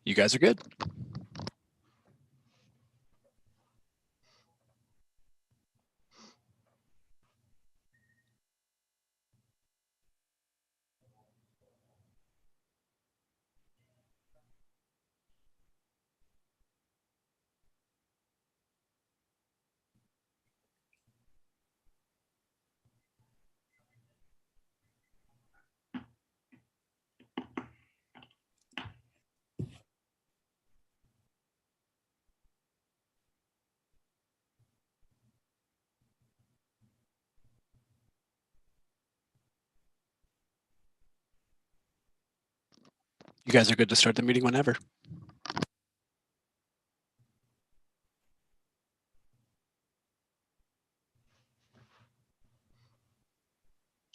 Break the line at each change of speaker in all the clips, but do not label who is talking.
You guys are good. You guys are good to start the meeting whenever.
Does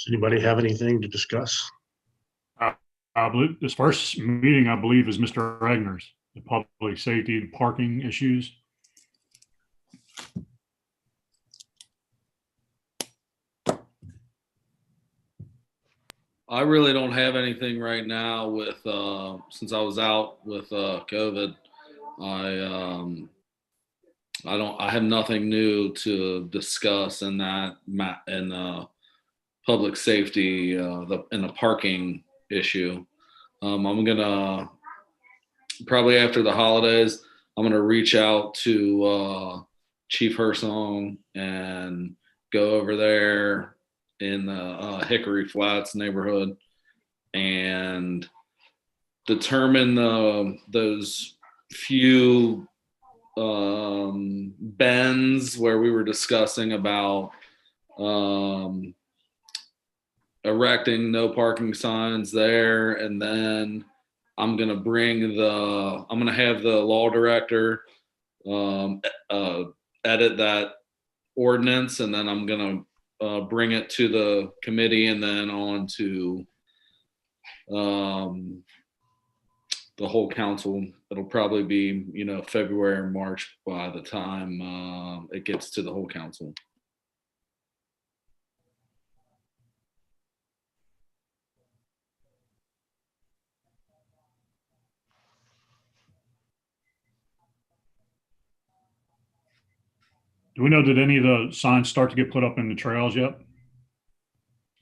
anybody have anything to discuss?
I believe this first meeting, I believe, is Mr. Regner's, the public safety and parking issues.
I really don't have anything right now with, since I was out with COVID. I have nothing new to discuss in that in public safety, in the parking issue. I'm gonna probably after the holidays, I'm gonna reach out to Chief Hersong and go over there in the Hickory Flats neighborhood and determine those few bends where we were discussing about erecting no parking signs there. And then I'm going to have the law director edit that ordinance, and then I'm going to bring it to the committee and then on to the whole council. It'll probably be, February or March by the time it gets to the whole council.
Do we know, did any of the signs start to get put up in the trails yet?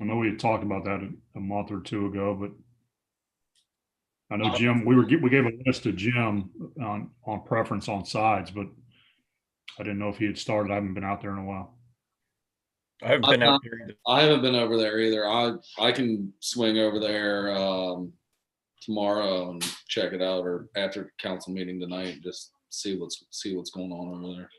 I know we had talked about that a month or two ago, but I know Jim, we gave a list to Jim on preference on sides, but I didn't know if he had started. I haven't been out there in a while.
I haven't been out there either.
I haven't been over there either. I can swing over there tomorrow and check it out, or after council meeting tonight, and just see what's going on over there.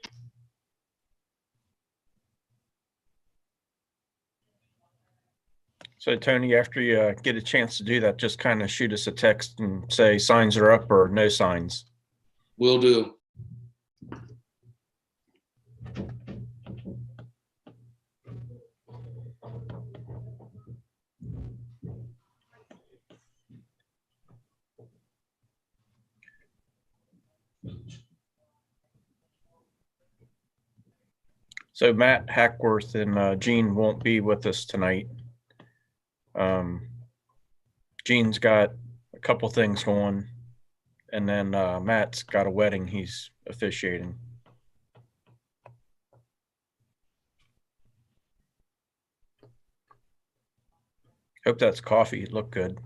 So Tony, after you get a chance to do that, just kind of shoot us a text and say signs are up or no signs.
Will do.
So Matt Hackworth and Gene won't be with us tonight. Gene's got a couple things going, and then Matt's got a wedding he's officiating. Hope that's coffee. It looked good.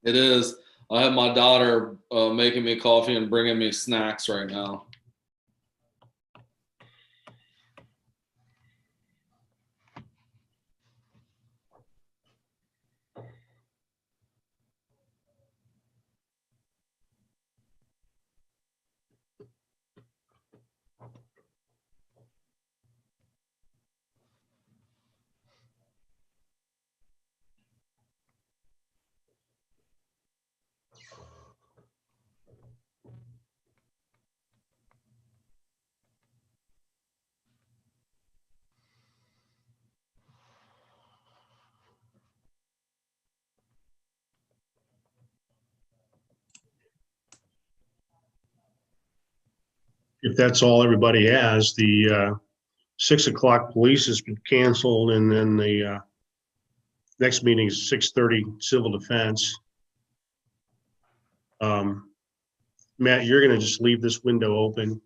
It is. I have my daughter making me coffee and bringing me snacks right now.
If that's all everybody has, the 6 o'clock police has been canceled, and then the next meeting is 6:30 civil defense. Matt, you're gonna just leave this window open.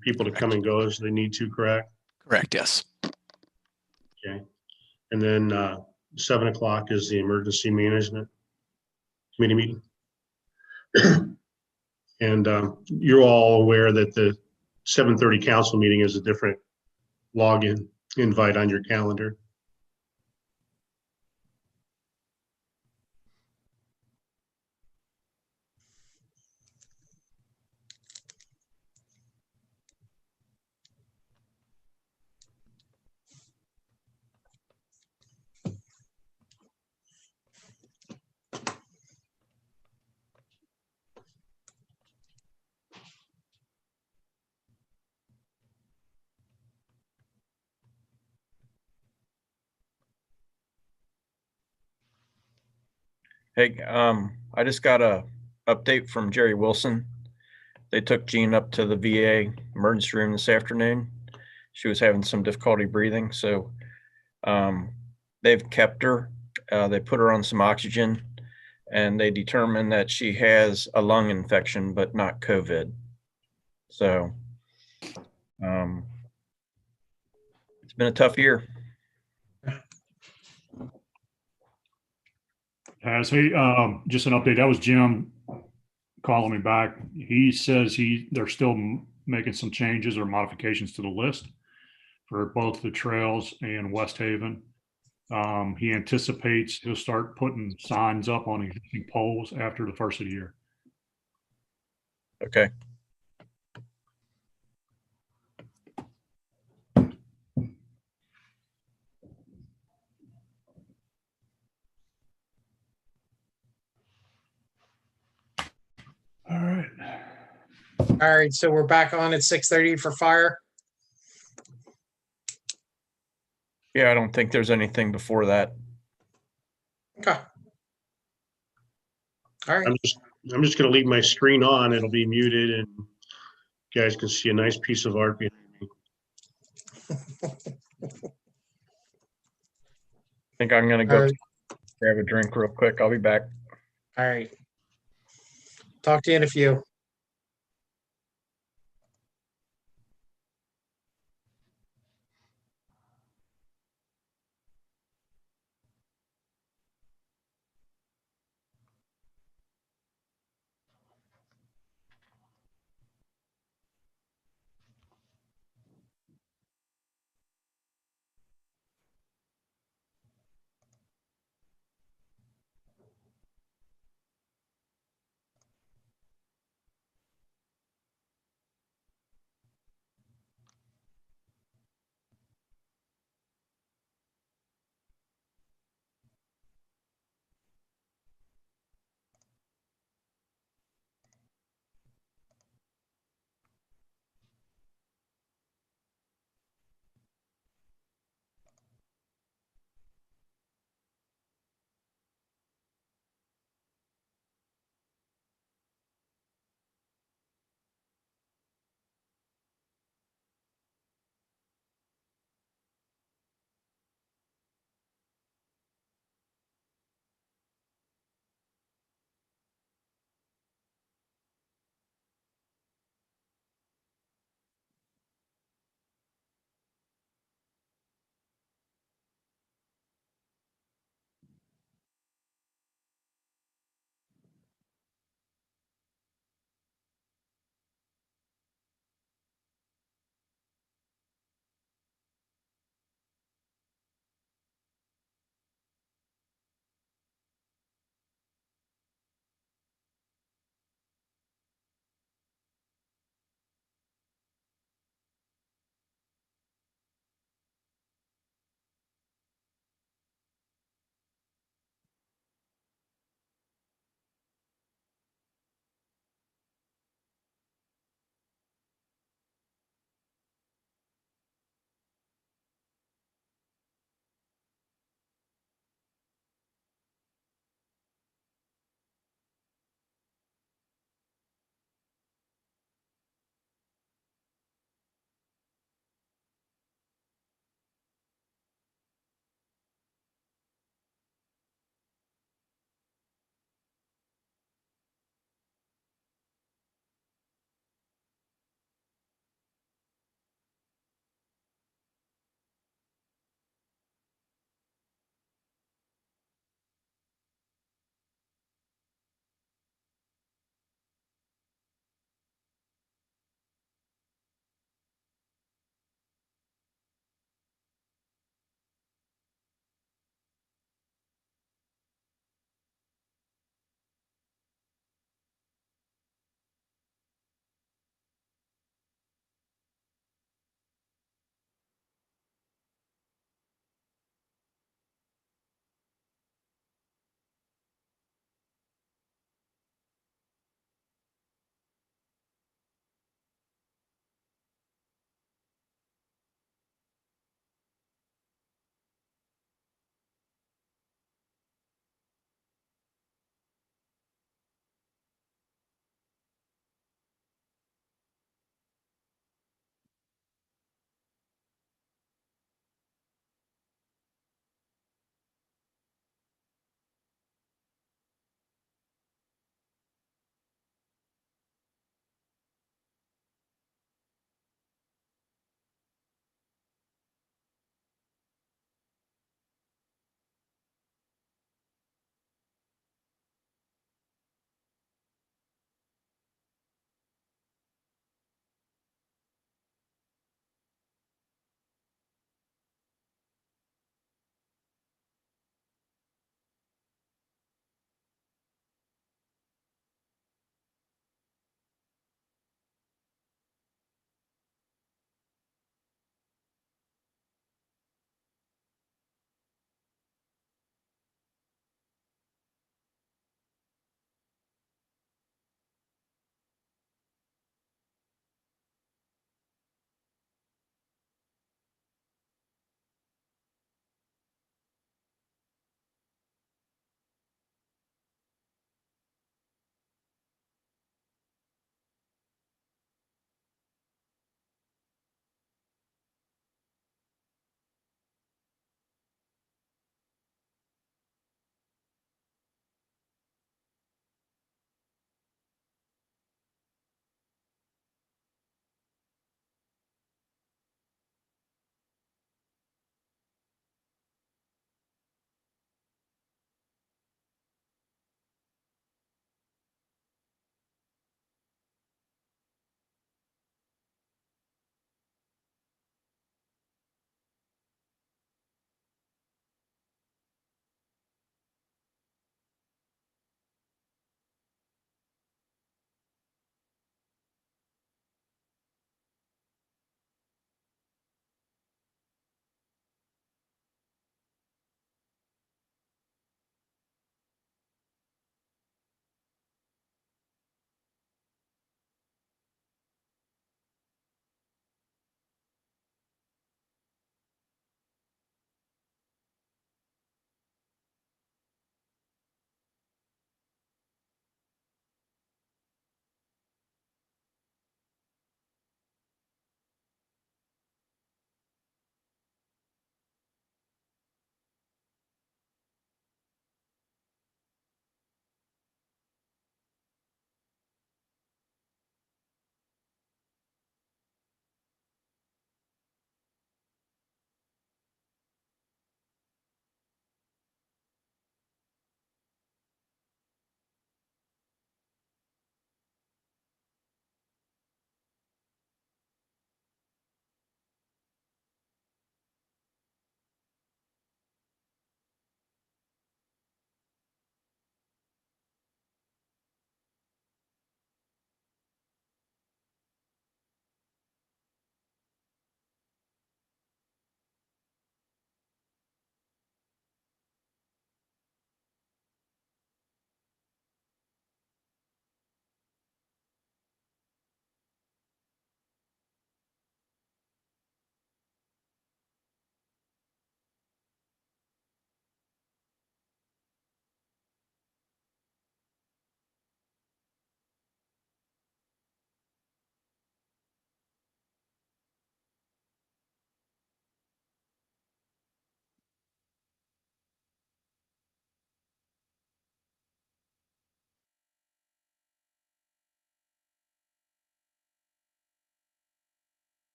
People to come and go as they need to, correct?
Correct, yes.
Okay. And then 7 o'clock is the emergency management committee meeting. And you're all aware that the 7:30 council meeting is a different login invite on your calendar.
Hey, I just got a update from Jerry Wilson. They took Jean up to the VA emergency room this afternoon. She was having some difficulty breathing, so they've kept her. They put her on some oxygen, and they determined that she has a lung infection, but not COVID. So it's been a tough year.
Has he, just an update, that was Jim calling me back. He says they're still making some changes or modifications to the list for both the trails and West Haven. He anticipates he'll start putting signs up on existing poles after the first of the year.
Okay.
All right.
All right, so we're back on at 6:30 for fire.
Yeah, I don't think there's anything before that.
Okay. All right.
I'm just gonna leave my screen on. It'll be muted and you guys can see a nice piece of art behind me.
I think I'm gonna
All
go
right.
grab a drink real quick. I'll be back.
All right. Talk to you in a few.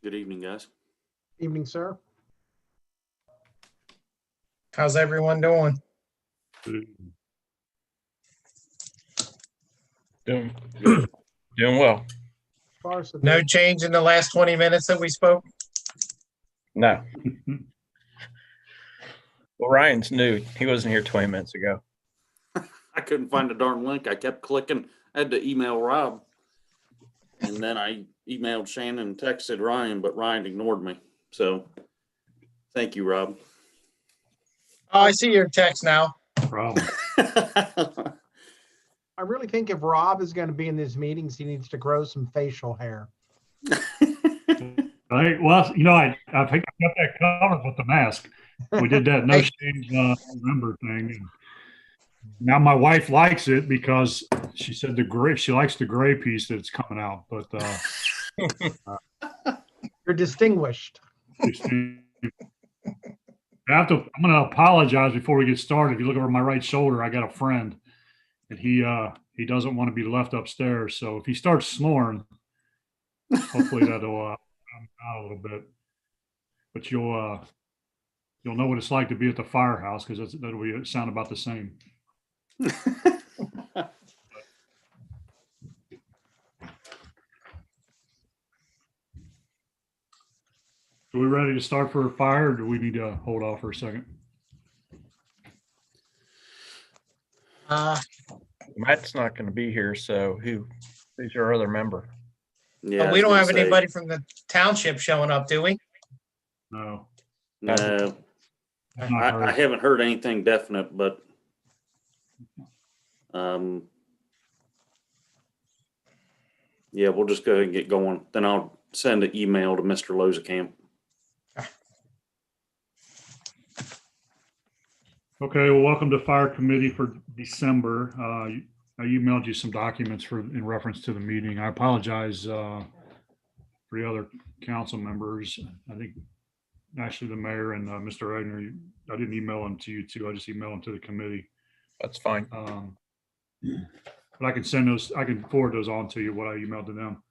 Good evening, guys.
Evening, sir.
How's everyone doing?
Doing doing well.
As far as the
No change in the last 20 minutes that we spoke?
No. Well, Ryan's new. He wasn't here 20 minutes ago.
I couldn't find the darn link. I kept clicking. I had to email Rob. And then I emailed Shannon and texted Ryan, but Ryan ignored me. So thank you, Rob.
Oh, I see your text now.
Problem.
I really think if Rob is going to be in these meetings, he needs to grow some facial hair.
Right. Well, I think I got that covered with the mask. We did that no shave November thing. And now my wife likes it because she said she likes the gray piece that's coming out. But
You're distinguished.
I'm going to apologize before we get started. If you look over my right shoulder, I got a friend, and he doesn't want to be left upstairs. So if he starts snoring, hopefully that'll calm down a little bit. But you'll know what it's like to be at the firehouse, because that'll sound about the same. Are we ready to start for a fire, or do we need to hold off for a second?
Matt's not going to be here, so who's your other member?
Yeah,
But we don't have anybody from the township showing up, do we?
No.
No,
I've not
I
heard.
haven't heard anything definite, but yeah, we'll just go ahead and get going. Then I'll send an email to Mr. Lozakamp.
Okay, well, welcome to Fire Committee for December. I emailed you some documents in reference to the meeting. I apologize for the other council members. I think actually the mayor and Mr. Regner, I didn't email them to you two. I just emailed them to the committee.
That's fine.
But I can forward those on to you, what I emailed to them.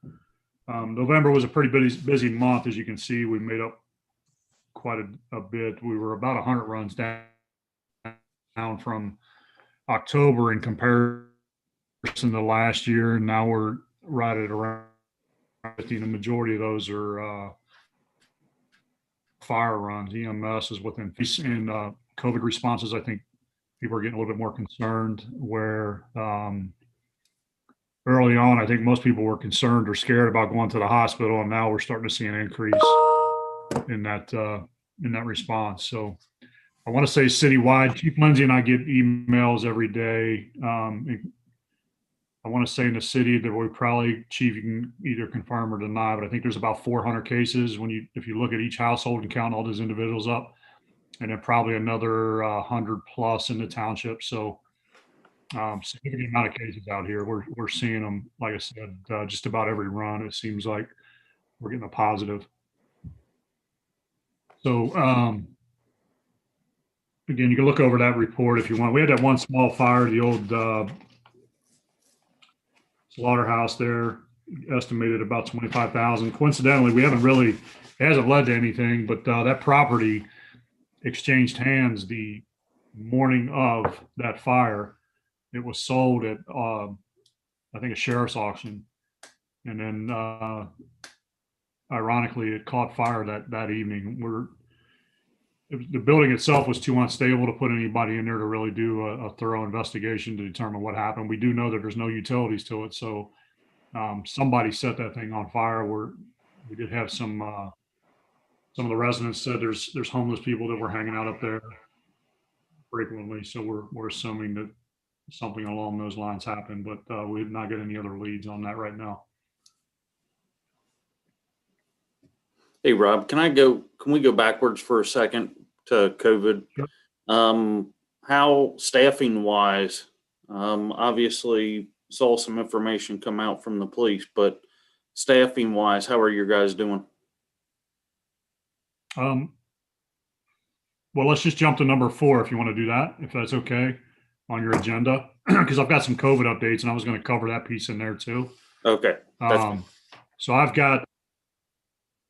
November was a pretty busy month. As you can see, we made up quite a bit. We were about 100 runs down from October in comparison to last year. And now we're right at around 50. The majority of those are fire runs. EMS is within, and COVID responses, I think people are getting a little bit more concerned, where early on, I think most people were concerned or scared about going to the hospital, and now we're starting to see an increase in that response. So I want to say citywide, Chief Lindsay and I get emails every day. I want to say in the city that we probably, Chief, you can either confirm or deny, but I think there's about 400 cases if you look at each household and count all those individuals up, and then probably another 100 plus in the township. So significant amount of cases out here. We're seeing them, like I said, just about every run. It seems like we're getting a positive. So again, you can look over that report if you want. We had that one small fire, the old slaughterhouse there, estimated about 25,000. Coincidentally, it hasn't led to anything, but that property exchanged hands the morning of that fire. It was sold at, I think, a sheriff's auction. And then, ironically, it caught fire that evening. The building itself was too unstable to put anybody in there to really do a thorough investigation to determine what happened. We do know that there's no utilities to it. So somebody set that thing on fire. We did have some of the residents said there's homeless people that were hanging out up there frequently. So we're assuming that something along those lines happened, but we did not get any other leads on that right now.
Hey, Rob, can we go backwards for a second to COVID?
Sure.
How staffing wise, obviously saw some information come out from the police, but staffing wise, how are your guys doing?
Well, let's just jump to number 4 if you want to do that, if that's okay on your agenda, because I've got some COVID updates and I was going to cover that piece in there too.
Okay. That's fine.
So I've got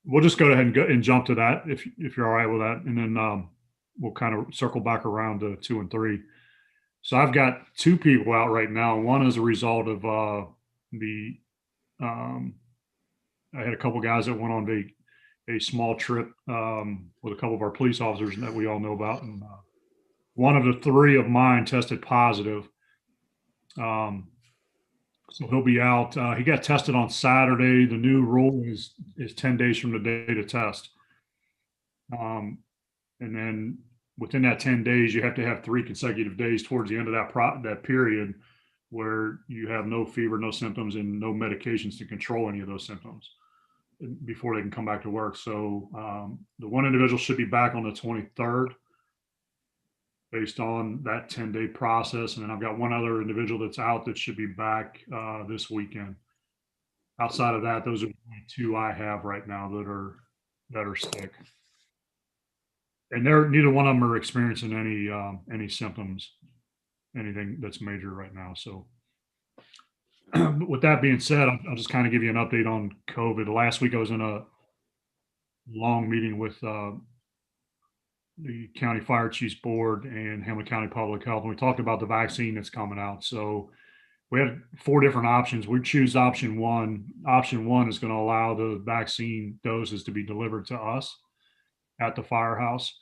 we'll just go ahead and jump to that if you're all right with that, and then we'll kind of circle back around to 2 and 3. So I've got 2 people out right now. One is a result of I had a couple guys that went on a small trip with a couple of our police officers that we all know about, and one of the 3 of mine tested positive. So he'll be out. He got tested on Saturday. The new rule is 10 days from the day to test. And then within that 10 days, you have to have 3 consecutive days towards the end of that period where you have no fever, no symptoms, and no medications to control any of those symptoms before they can come back to work. So the one individual should be back on the 23rd based on that 10-day process. And then I've got one other individual that's out that should be back this weekend. Outside of that, those are the only 2 I have right now that are sick. And neither one of them are experiencing any symptoms, anything that's major right now. So with that being said, I'll just kind of give you an update on COVID. Last week I was in a long meeting with the County Fire Chiefs Board and Hamilton County Public Health, and we talked about the vaccine that's coming out. So we had 4 different options. We choose option 1. Option 1 is going to allow the vaccine doses to be delivered to us at the firehouse.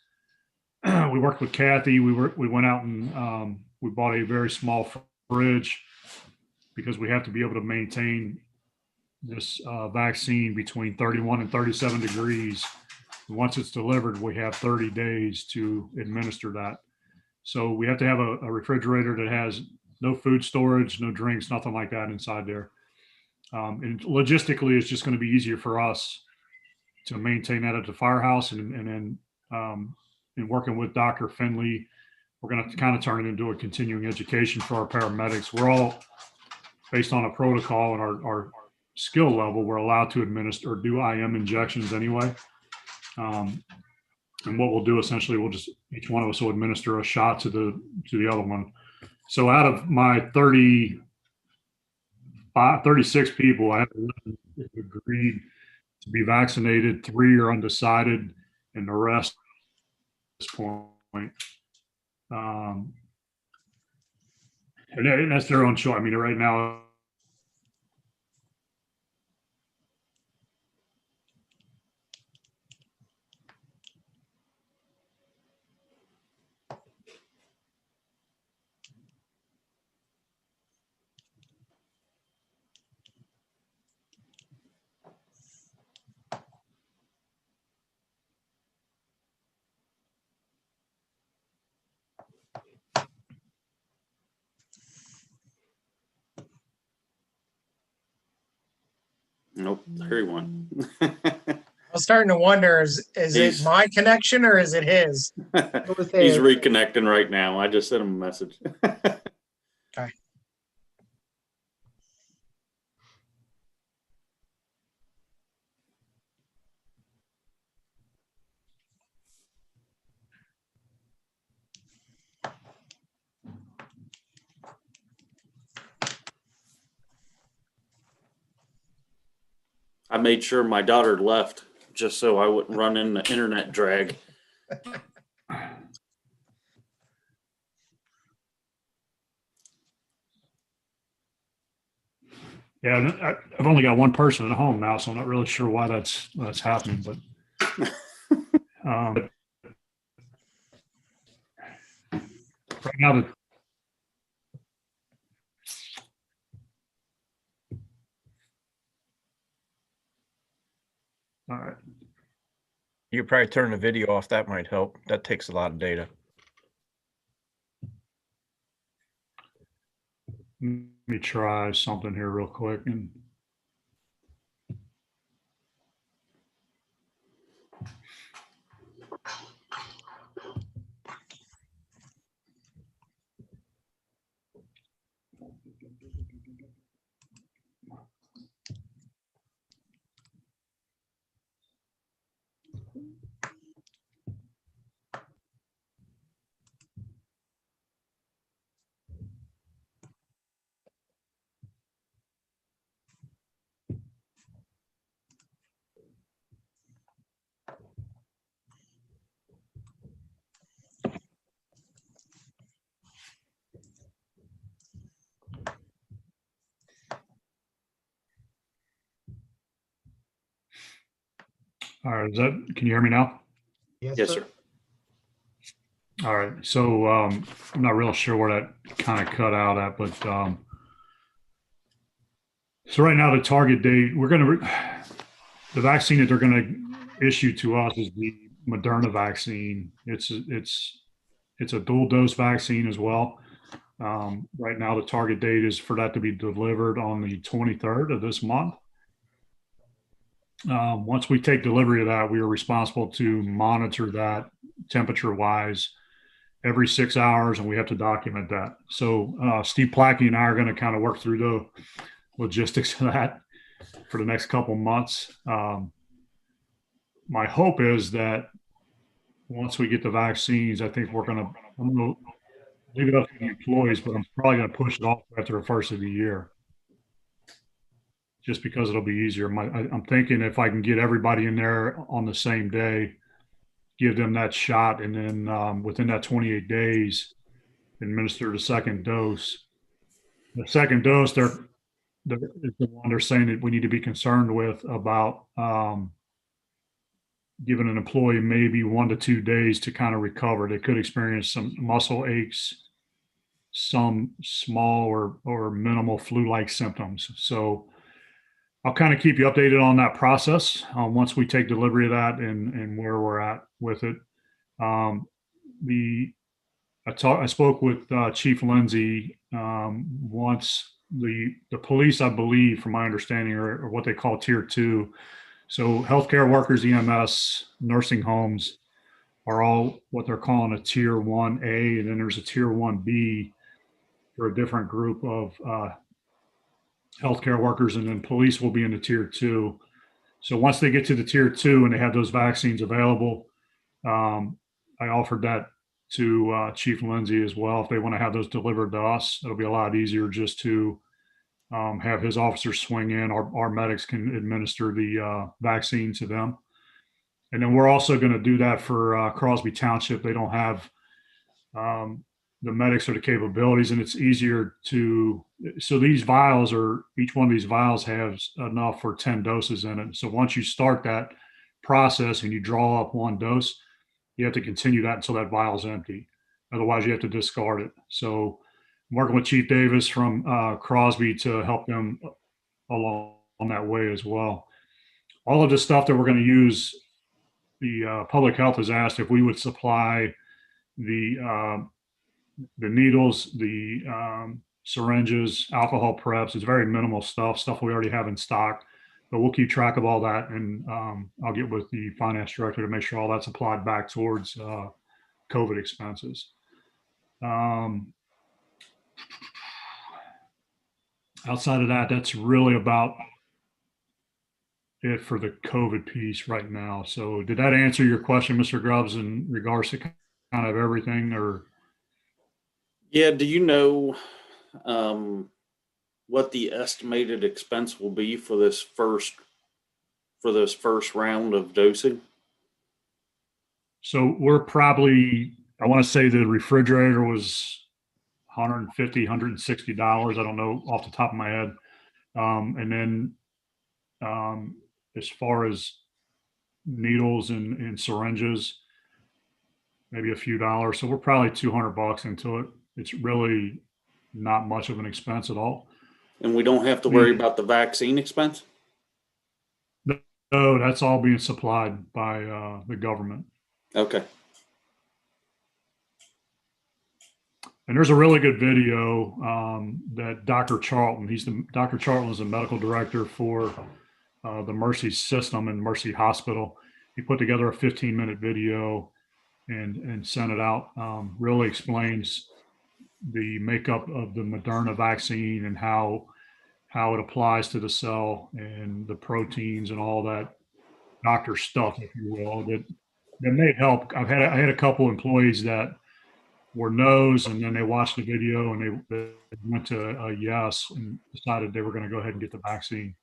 We worked with Kathy. We went out and we bought a very small fridge because we have to be able to maintain this vaccine between 31 and 37 degrees. Once it's delivered, we have 30 days to administer that. So we have to have a refrigerator that has no food storage, no drinks, nothing like that inside there. And logistically, it's just going to be easier for us to maintain that at the firehouse. And then in working with Dr. Finley, we're going to kind of turn it into a continuing education for our paramedics. We're all based on a protocol and our skill level. We're allowed to administer or do IM injections anyway. And what we'll do essentially, each one of us will administer a shot to the other one. So out of my 36 people, I have 11 agreed to be vaccinated, 3 are undecided, and the rest at this point. And that's their own choice. I mean, right now,
Nope, there he went.
I'm starting to wonder, is it
He's-
my connection or is it his?
It was
He's
his.
reconnecting right now. I just sent him a message.
Okay.
I made sure my daughter left just so I wouldn't run into internet drag.
yeah, I've only got one person at home now, so I'm not really sure why that's happening. But right now, all right.
You could probably turn the video off. That might help. That takes a lot of data.
Let me try something here real quick. And All right, can you hear me now?
Yes, sir.
All right, so I'm not real sure where that kind of cut out at, but so right now the target date, the vaccine that they're going to issue to us is the Moderna vaccine. It's a dual dose vaccine as well. Right now the target date is for that to be delivered on the 23rd of this month. Once we take delivery of that, we are responsible to monitor that temperature wise every 6 hours, and we have to document that. So Steve Plackey and I are going to kind of work through the logistics of that for the next couple months. My hope is that once we get the vaccines, I think I'm going to leave it up to the employees, but I'm probably going to push it off after the first of the year, just because it'll be easier. I'm thinking if I can get everybody in there on the same day, give them that shot, and then within that 28 days, administer the second dose. The second dose, is the one they're saying that we need to be concerned with about giving an employee maybe 1 to 2 days to kind of recover. They could experience some muscle aches, some small or minimal flu-like symptoms. So I'll kind of keep you updated on that process once we take delivery of that and where we're at with it. I spoke with Chief Lindsay once. The police, I believe, from my understanding, are what they call tier 2. So healthcare workers, EMS, nursing homes are all what they're calling a tier 1A, and then there's a tier 1B for a different group of healthcare workers, and then police will be in the tier 2. So once they get to the tier 2 and they have those vaccines available, I offered that to Chief Lindsay as well. If they want to have those delivered to us, it'll be a lot easier just to have his officers swing in. Our medics can administer the vaccine to them. And then we're also going to do that for Crosby Township. They don't have the medics or the capabilities, and it's easier so these vials each one of these vials has enough for 10 doses in it. So once you start that process and you draw up 1 dose, you have to continue that until that vial is empty. Otherwise you have to discard it. So I'm working with Chief Davis from Crosby to help them along that way as well. All of the stuff that we're going to use, the public health has asked if we would supply the needles, the syringes, alcohol preps. It's very minimal stuff we already have in stock, but we'll keep track of all that. And I'll get with the finance director to make sure all that's applied back towards COVID expenses. Outside of that, that's really about it for the COVID piece right now. So did that answer your question, Mr. Grubbs, in regards to kind of everything, or?
Yeah, do you know what the estimated expense will be for this first round of dosing?
So we're probably, I want to say the refrigerator was $150, $160. I don't know off the top of my head. And then as far as needles and syringes, maybe a few dollars. So we're probably $200 into it. It's really not much of an expense at all.
And we don't have to worry about the vaccine expense?
No, that's all being supplied by the government.
Okay.
And there's a really good video that Dr. Charlton, Dr. Charlton is the medical director for the Mercy system and Mercy Hospital. He put together a 15-minute video and sent it out. Really explains the makeup of the Moderna vaccine and how it applies to the cell and the proteins and all that doctor stuff, if you will, that may help. I had a couple employees that were no's, and then they watched the video and they went to a yes and decided they were going to go ahead and get the vaccine.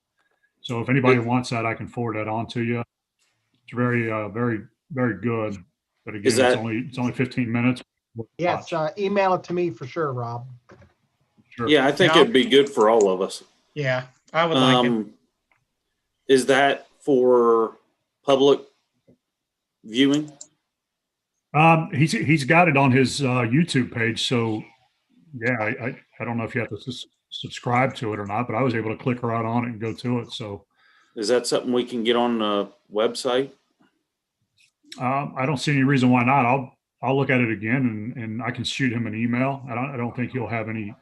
So if anybody wants that, I can forward that on to you. It's very, very, very good. But again, it's only 15 minutes.
Yes, email it to me for sure, Rob.
Sure.
Yeah, I think it'd be good for all of us.
Yeah, I would like it.
Is that for public viewing?
He's got it on his YouTube page. So yeah, I don't know if you have to subscribe to it or not, but I was able to click right on it and go to it. So
Is that something we can get on the website?
I don't see any reason why not. I'll look at it again and I can shoot him an email. I don't think he'll have any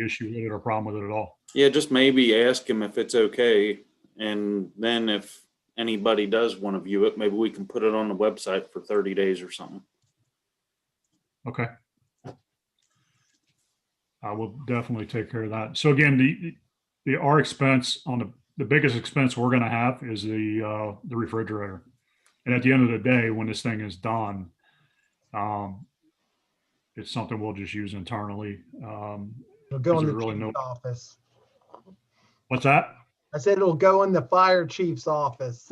issue with it or problem with it at all.
Yeah, just maybe ask him if it's okay. And then if anybody does want to view it, maybe we can put it on the website for 30 days or something.
Okay. I will definitely take care of that. So again, our expense on the biggest expense we're going to have is the refrigerator. And at the end of the day, when this thing is done, it's something we'll just use internally.
It'll go
Is
in
there
the
really
chief's
no-
office.
What's that?
I said it'll go in the fire chief's office.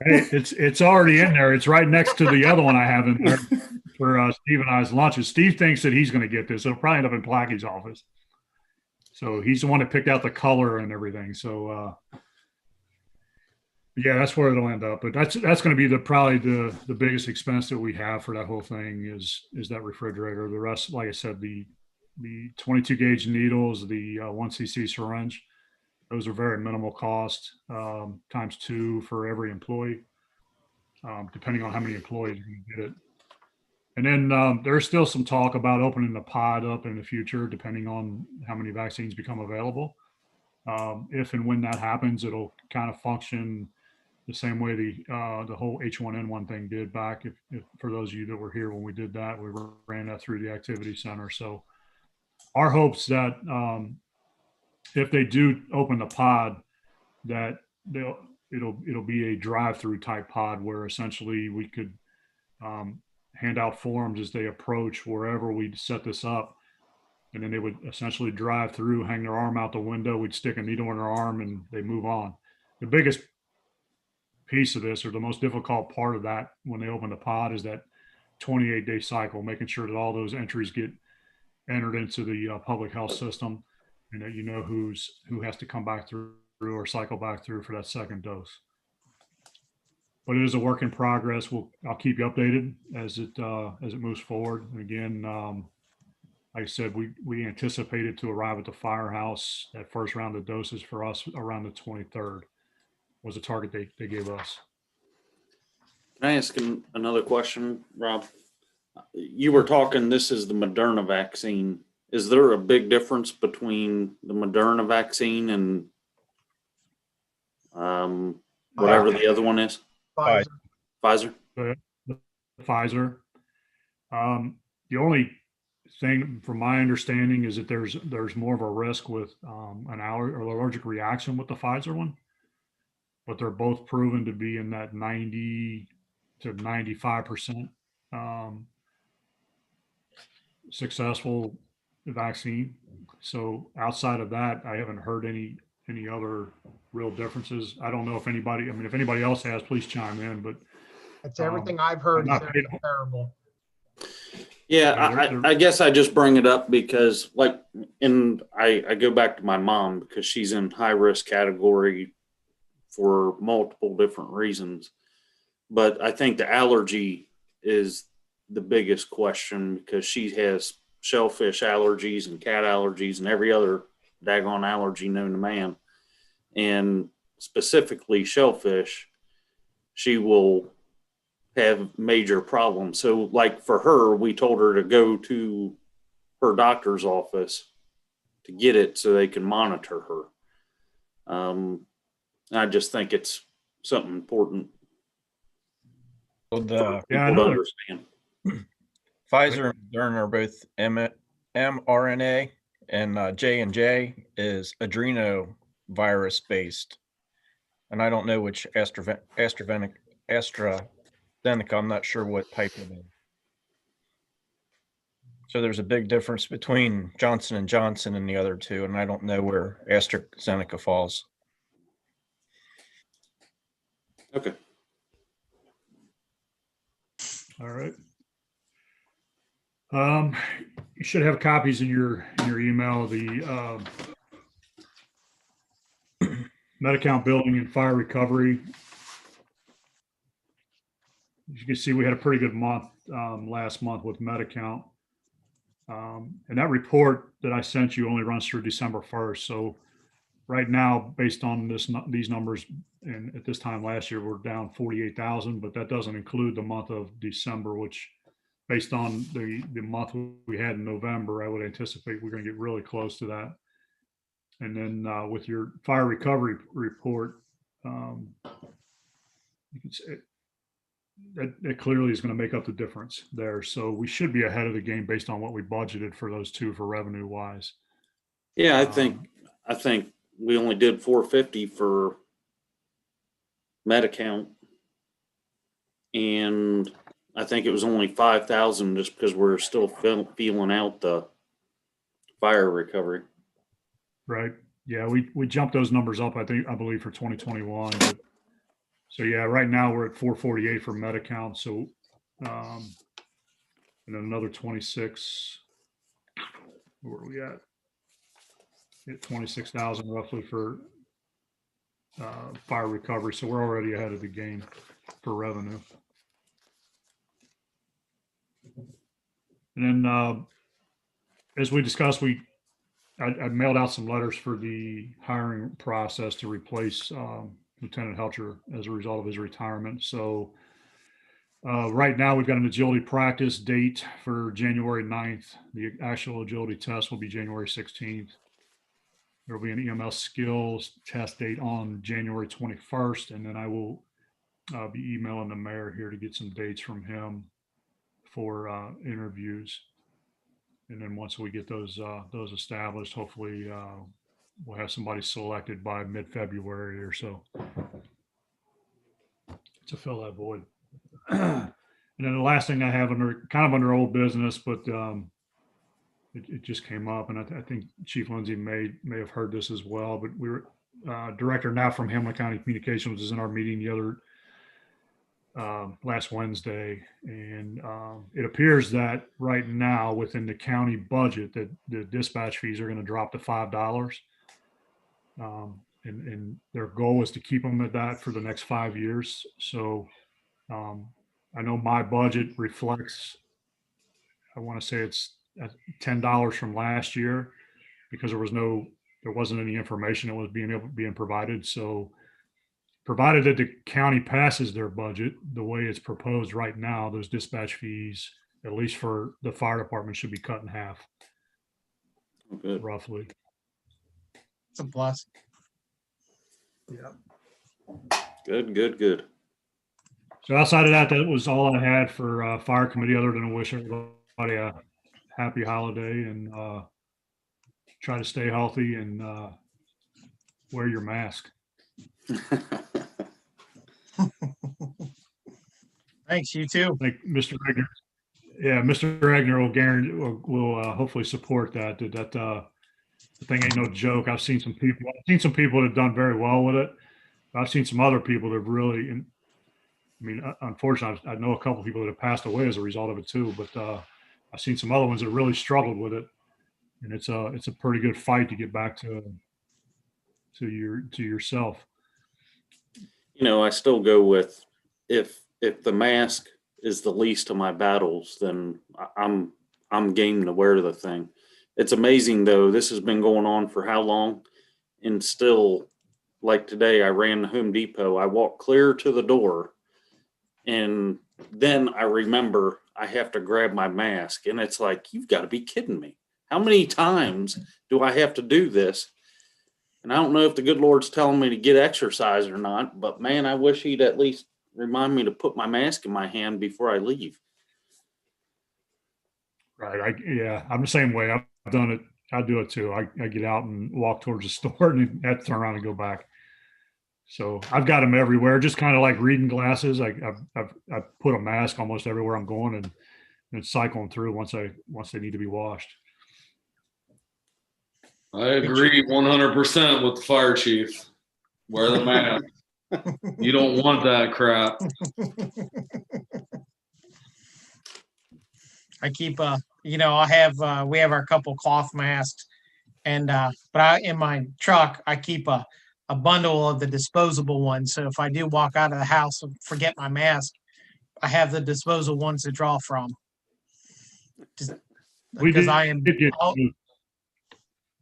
Hey, it's already in there. It's right next to the other one I have in there for Steve and I's lunches. Steve thinks that he's going to get this. It'll probably end up in Plackey's office. So he's the one that picked out the color and everything. So yeah, that's where it'll end up. But that's going to be probably the biggest expense that we have for that whole thing is that refrigerator. The rest, like I said, the 22 gauge needles, the 1cc syringe. Those are very minimal cost, times 2 for every employee, depending on how many employees are going to get it. And then there's still some talk about opening the pod up in the future, depending on how many vaccines become available. If and when that happens, it'll kind of function the same way the whole H1N1 thing did back. If for those of you that were here when we did that, we ran that through the activity center. So our hopes that if they do open the pod, that it'll be a drive-through type pod where essentially we could hand out forms as they approach wherever we set this up, and then they would essentially drive through, hang their arm out the window, we'd stick a needle in their arm, and they move on. The biggest piece of this, or the most difficult part of that when they open the pod, is that 28-day cycle, making sure that all those entries get entered into the public health system, and that you know who has to come back through or cycle back through for that second dose. But it is a work in progress. I'll keep you updated as it moves forward. And again, like I said, we anticipated to arrive at the firehouse, that first round of doses for us around the 23rd was the target they gave us.
Can I ask another question, Rob? You were talking, this is the Moderna vaccine. Is there a big difference between the Moderna vaccine and whatever the other one is?
Pfizer.
Pfizer?
The Pfizer. The only thing, from my understanding, is that there's more of a risk with an allergic reaction with the Pfizer one, but they're both proven to be in that 90 to 95% successful vaccine. So outside of that, I haven't heard any other real differences. I don't know if anybody else has, please chime in, but
That's everything I've heard.
I'm
Is
not
they're terrible.
Yeah, I guess I just bring it up because I go back to my mom because she's in high risk category for multiple different reasons. But I think the allergy is the biggest question because she has shellfish allergies and cat allergies and every other daggone allergy known to man. And specifically shellfish, she will have major problems. So like for her, we told her to go to her doctor's office to get it so they can monitor her. I just think it's something important
Well,
for
Yeah, I
people to
know.
understand.
Pfizer and Moderna are both mRNA, and J&J is adrenovirus based. And I don't know which AstraZeneca, I'm not sure what type it is. So there's a big difference between Johnson & Johnson and the other two, and I don't know where AstraZeneca falls.
Okay.
all right. You should have copies in your email. The Medi-Cal building and fire recovery as you can see, we had a pretty good month last month with MediCount. And that report that I sent you only runs through December 1st. So right now, based on these numbers, and at this time last year, we're down 48,000, but that doesn't include the month of December, which based on the month we had in November, I would anticipate we're going to get really close to that. And then with your fire recovery report, you can say that clearly is going to make up the difference there. So we should be ahead of the game based on what we budgeted for those two for revenue wise.
Yeah, I think we only did 450 for MediCount. And I think it was only 5,000 just because we're still feeling out the fire recovery.
Right. Yeah, we jumped those numbers up, I believe for 2021. But, so yeah, right now we're at 448 for MediCount. So and then another 26. Where are we at? At 26,000 roughly for fire recovery. So we're already ahead of the game for revenue. And then as we discussed, I mailed out some letters for the hiring process to replace Lieutenant Helcher as a result of his retirement. So right now we've got an agility practice date for January 9th. The actual agility test will be January 16th. There will be an EMS skills test date on January 21st. And then I will be emailing the mayor here to get some dates from him for interviews. And then once we get those established, hopefully we'll have somebody selected by mid-February or so to fill that void. And then the last thing I have under old business, but it just came up, and I think Chief Lindsay may have heard this as well. But we were Director now from Hamilton County Communications was in our meeting the other last Wednesday, and it appears that right now within the county budget that the dispatch fees are going to drop to $5, and their goal is to keep them at that for the next 5 years. So I know my budget reflects, I want to say it's $10 from last year because there wasn't any information that was being provided. So provided that the county passes their budget the way it's proposed right now, those dispatch fees, at least for the fire department, should be cut in half.
Good.
Roughly.
It's a plus.
Yeah.
Good.
So outside of that, that was all I had for fire committee, other than to wish everybody a happy holiday and try to stay healthy and wear your mask.
Thanks, you too.
I think Mr. Regner, Mr. Regner will hopefully support that. That the thing ain't no joke. I've seen some people that have done very well with it. I've seen some other people that really, unfortunately, I know a couple of people that have passed away as a result of it too. But I've seen some other ones that really struggled with it, and it's a pretty good fight to get back to yourself.
I still go with if the mask is the least of my battles, then I'm game to wear the thing. It's amazing though. This has been going on for how long, and still, like today, I ran to Home Depot. I walked clear to the door, and then I remember I have to grab my mask, and it's like, you've got to be kidding me. How many times do I have to do this? And I don't know if the good Lord's telling me to get exercise or not, but man, I wish he'd at least remind me to put my mask in my hand before I leave.
Right. I'm the same way. I've done it. I do it too. I get out and walk towards the store and have to turn around and go back. So I've got them everywhere, just kind of like reading glasses. I've put a mask almost everywhere I'm going and cycle them through once they need to be washed.
I agree 100% with the fire chief. Wear the mask. You don't want that crap.
I keep we have our couple cloth masks, and in my truck I keep a bundle of the disposable ones. So if I do walk out of the house and forget my mask, I have the disposal ones to draw from.
We
Because
did,
I am,
did get,
oh,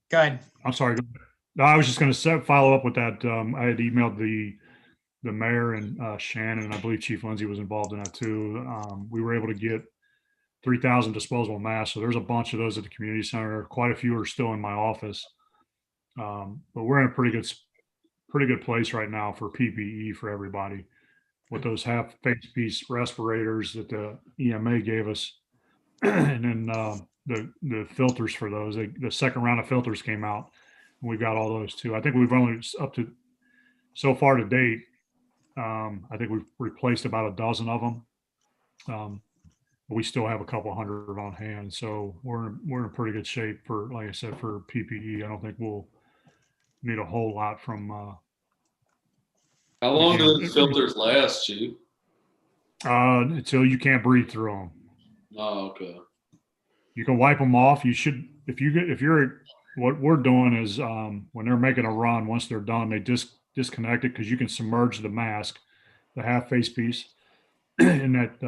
good.
I'm sorry. Go ahead. No, I was just going to follow up with that. I had emailed the mayor and Shannon, and I believe Chief Lindsay was involved in that too. We were able to get 3,000 disposable masks. So there's a bunch of those at the community center. Quite a few are still in my office. But we're in a pretty good place right now for PPE for everybody with those half face piece respirators that the EMA gave us. And then the filters for those, the second round of filters came out and we got all those too. I think we've only up to so far to date. I think we've replaced about a dozen of them. But we still have a couple hundred on hand. So we're in pretty good shape for, like I said, for PPE. I don't think we'll need a whole lot from,
How long do
Again,
those filters last, Chief?
until you can't breathe through them.
Oh, okay.
You can wipe them off. You should, if you're, what we're doing is, when they're making a run, once they're done, they disconnect it because you can submerge the mask, the half face piece in that,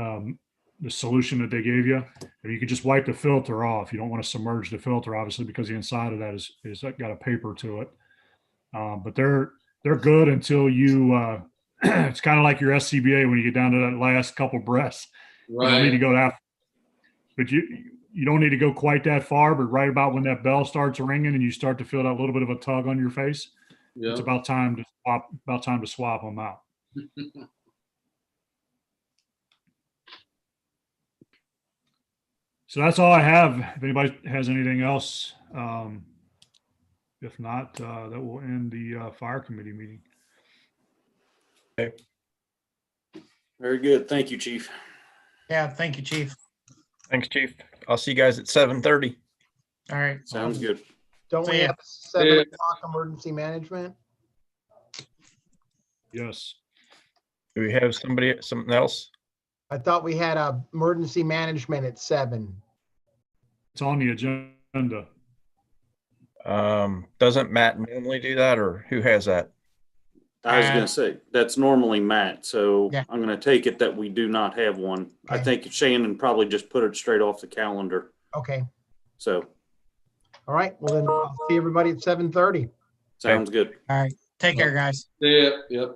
the solution that they gave you. And you can just wipe the filter off. You don't want to submerge the filter, obviously, because the inside of that is got a paper to it. But they're good until you, it's kind of like your SCBA when you get down to that last couple breaths. You don't need to
Right.
go that, but you don't need to go quite that far. But right about when that bell starts ringing and you start to feel that little bit of a tug on your face,
Yeah.
it's about time to swap them out. So that's all I have. If anybody has anything else, if not, that will end the fire committee meeting.
Very good. Thank you, Chief.
Yeah, thank you, Chief.
Thanks, Chief. I'll see you guys at 7:30.
All right.
Sounds good.
Don't we
See ya.
have 7
Yeah.
o'clock emergency management?
Yes.
Do we have something else?
I thought we had a emergency management at 7.
It's on the agenda.
Doesn't Matt normally do that, or who has that?
I was gonna say, that's normally Matt, so
Yeah.
I'm gonna take it that we do not have one. I
Okay.
think Shannon probably just put it straight off the calendar,
Okay.
so
All right. Well, then I'll see everybody at 7:30.
sounds good.
All right. Take care, guys.
Yeah. Yep.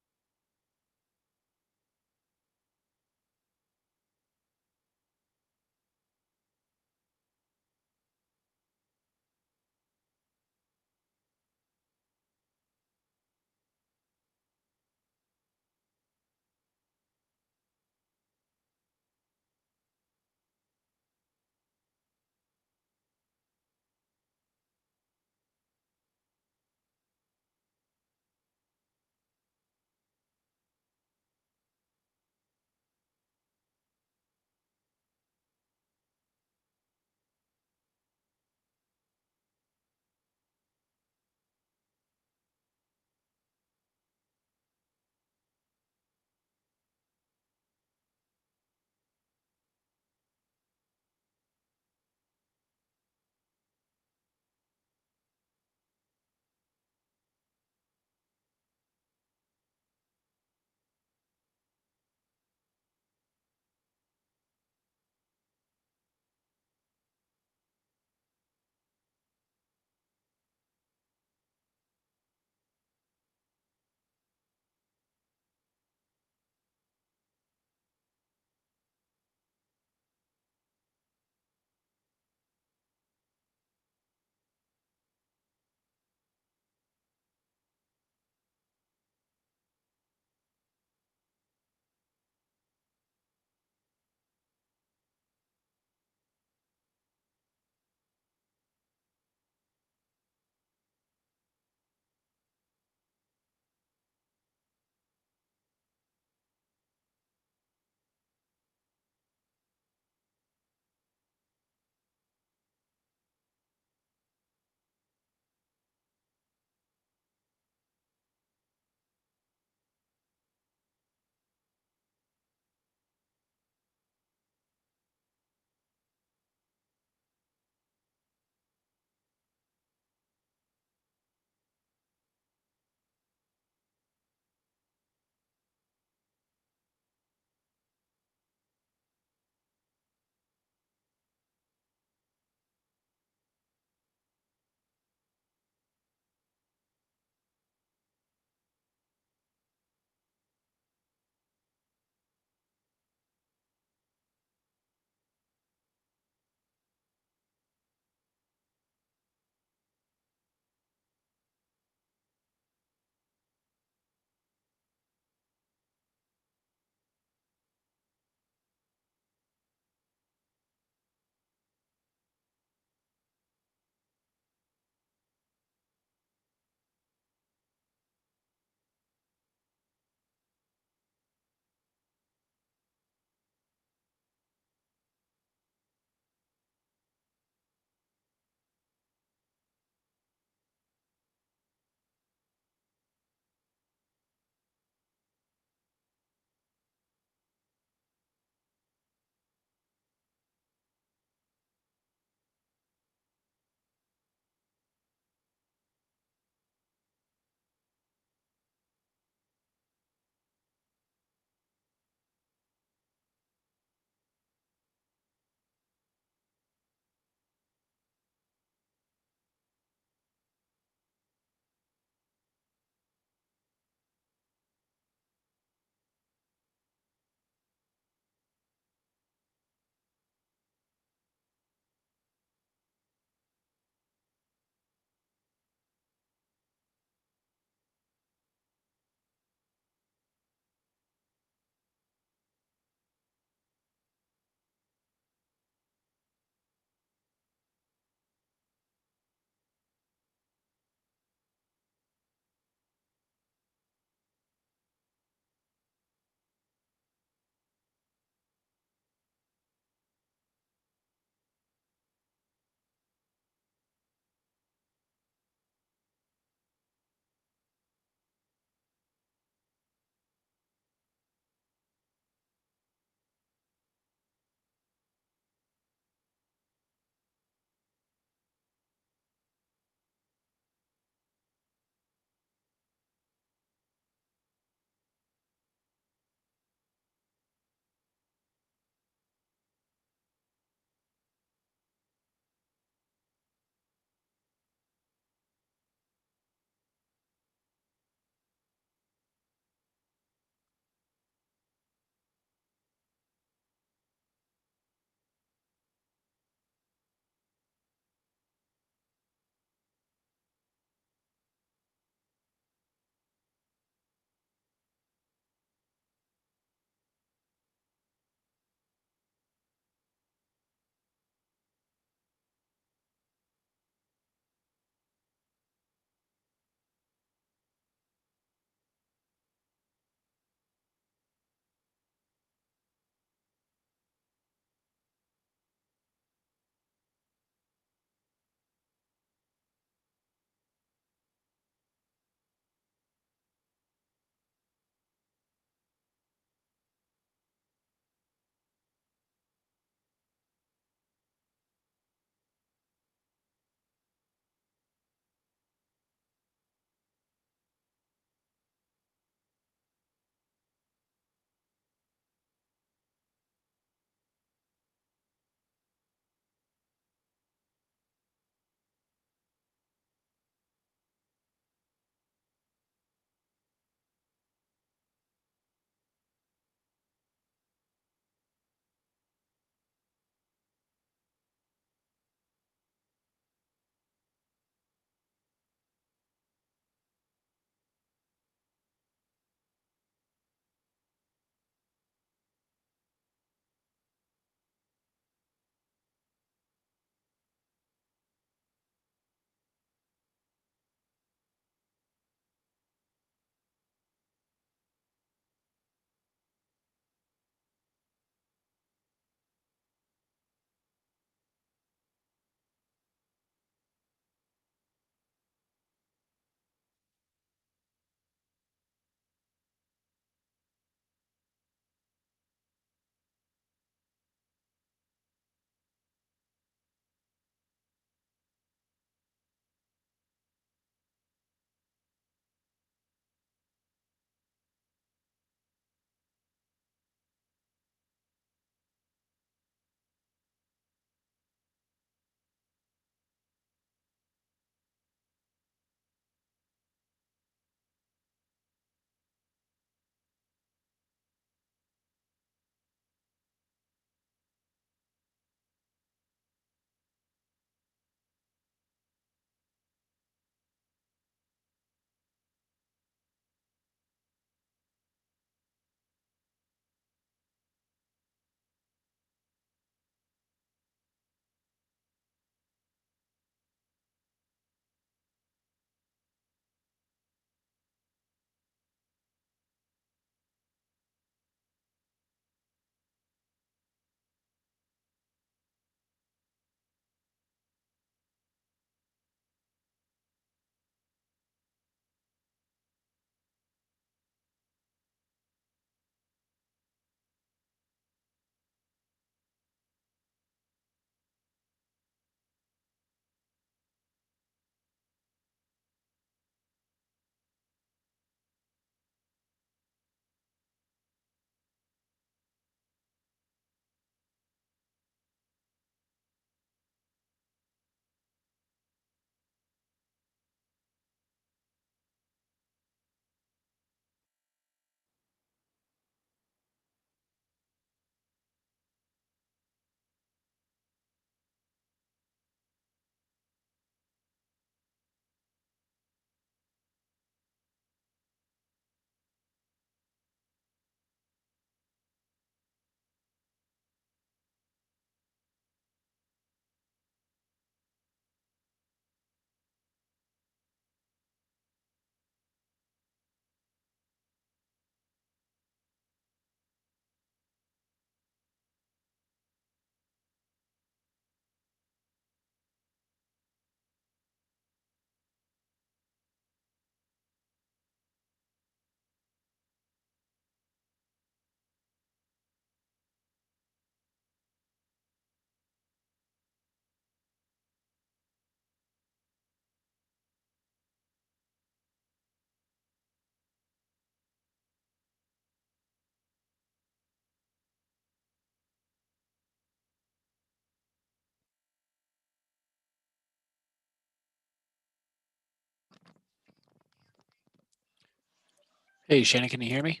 Hey, Shannon, can you hear me?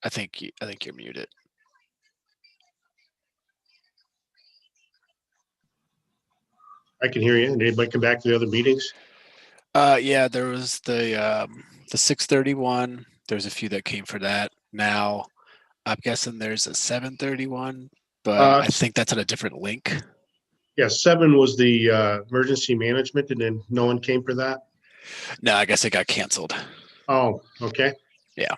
I think you're muted.
I can hear you. Did anybody come back to the other meetings?
Yeah, there was the 6:31. There's a few that came for that. Now, I'm guessing there's a 7:31, but
Uh,
I think that's on a different link.
Yeah, 7 was the emergency management, and then no one came for that?
No, I guess it got canceled.
Oh, okay.
Yeah.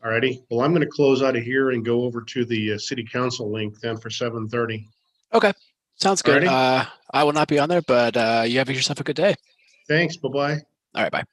All righty. Well, I'm going to close out of here and go over to the city council link then for 7:30.
Okay, sounds good.
Alrighty.
I will not be on there, but you have yourself a good day.
Thanks. Bye-bye.
All right, bye.